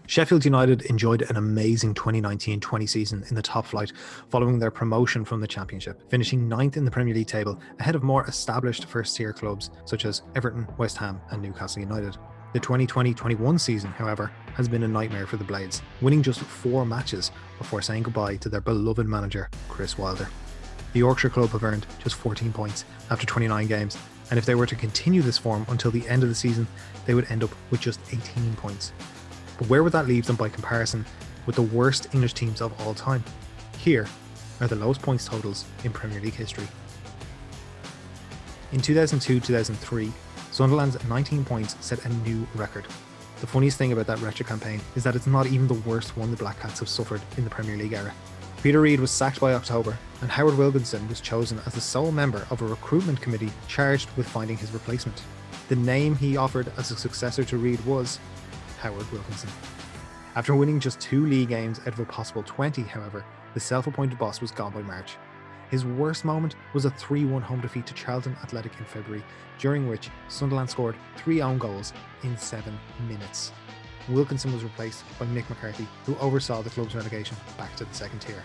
Sheffield United enjoyed an amazing 2019-20 season in the top flight following their promotion from the Championship, finishing ninth in the Premier League table ahead of more established first-tier clubs such as Everton, West Ham and Newcastle United. The 2020-21 season, however, has been a nightmare for the Blades, winning just 4 matches before saying goodbye to their beloved manager, Chris Wilder. The Yorkshire club have earned just 14 points after 29 games, and if they were to continue this form until the end of the season, they would end up with just 18 points. But where would that leave them by comparison with the worst English teams of all time? Here are the lowest points totals in Premier League history. In 2002-2003, Sunderland's 19 points set a new record. The funniest thing about that wretched campaign is that it's not even the worst one the Black Cats have suffered in the Premier League era. Peter Reid was sacked by October, and Howard Wilkinson was chosen as the sole member of a recruitment committee charged with finding his replacement. The name he offered as a successor to Reid was Howard Wilkinson. After winning just 2 league games out of a possible 20, however, the self-appointed boss was gone by March. His worst moment was a 3-1 home defeat to Charlton Athletic in February, during which Sunderland scored 3 own goals in 7 minutes. Wilkinson was replaced by Mick McCarthy, who oversaw the club's relegation back to the second tier.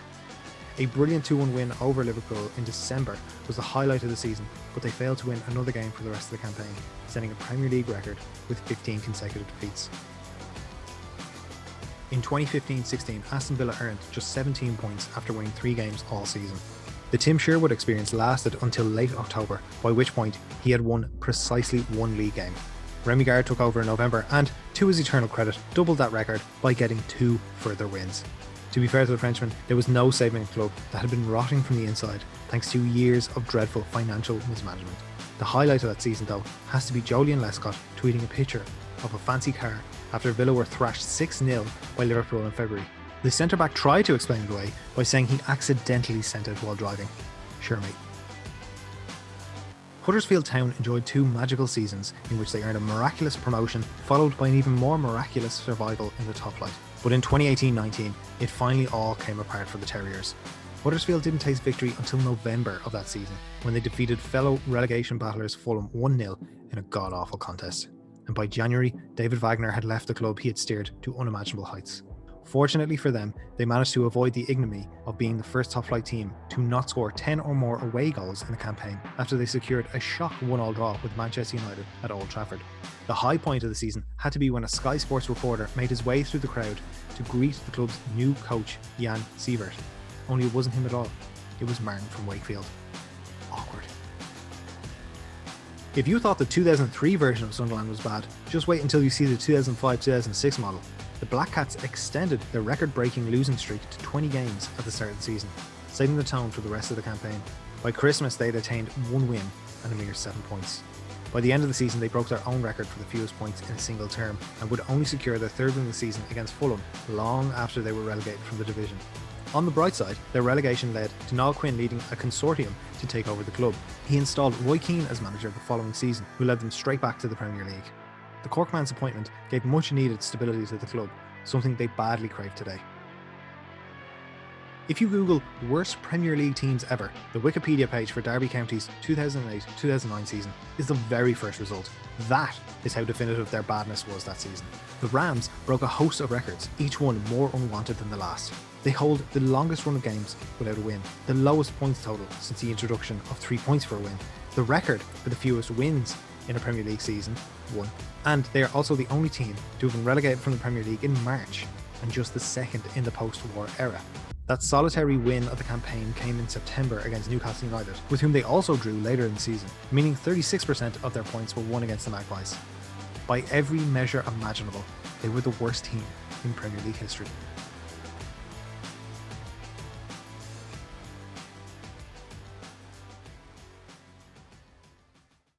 A brilliant 2-1 win over Liverpool in December was the highlight of the season, but they failed to win another game for the rest of the campaign, setting a Premier League record with 15 consecutive defeats. In 2015-16, Aston Villa earned just 17 points after winning 3 games all season. The Tim Sherwood experience lasted until late October, by which point he had won precisely 1 league game. Remy Gard took over in November and, to his eternal credit, doubled that record by getting 2 further wins. To be fair to the Frenchman, there was no saving a club that had been rotting from the inside thanks to years of dreadful financial mismanagement. The highlight of that season, though, has to be Jolyon Lescott tweeting a picture of a fancy car after Villa were thrashed 6-0 by Liverpool in February. The centre-back tried to explain it away by saying he accidentally sent it while driving. Sure mate. Huddersfield Town enjoyed 2 magical seasons in which they earned a miraculous promotion followed by an even more miraculous survival in the top flight. But in 2018-19, it finally all came apart for the Terriers. Huddersfield didn't taste victory until November of that season, when they defeated fellow relegation battlers Fulham 1-0 in a god-awful contest. And by January, David Wagner had left the club he had steered to unimaginable heights. Fortunately for them, they managed to avoid the ignominy of being the first top-flight team to not score 10 or more away goals in a campaign after they secured a shock 1-1 draw with Manchester United at Old Trafford. The high point of the season had to be when a Sky Sports reporter made his way through the crowd to greet the club's new coach, Jan Sievert. Only it wasn't him at all. It was Martin from Wakefield. Awkward. If you thought the 2003 version of Sunderland was bad, just wait until you see the 2005-2006 model. The Black Cats extended their record-breaking losing streak to 20 games at the start of the season, setting the tone for the rest of the campaign. By Christmas, they had attained 1 win and a mere 7 points. By the end of the season, they broke their own record for the fewest points in a single term and would only secure their 3rd win of the season against Fulham long after they were relegated from the division. On the bright side, their relegation led to Niall Quinn leading a consortium to take over the club. He installed Roy Keane as manager the following season, who led them straight back to the Premier League. The Corkman's appointment gave much needed stability to the club, something they badly crave today. If you Google worst Premier League teams ever, the Wikipedia page for Derby County's 2008-2009 season is the very first result. That is how definitive their badness was that season. The Rams broke a host of records, each one more unwanted than the last. They hold the longest run of games without a win, the lowest points total since the introduction of 3 points for a win, the record for the fewest wins in a Premier League season, 1. And they are also the only team to have been relegated from the Premier League in March, and just the 2nd in the post-war era. That solitary win of the campaign came in September against Newcastle United, with whom they also drew later in the season, meaning 36% of their points were won against the Magpies. By every measure imaginable, they were the worst team in Premier League history.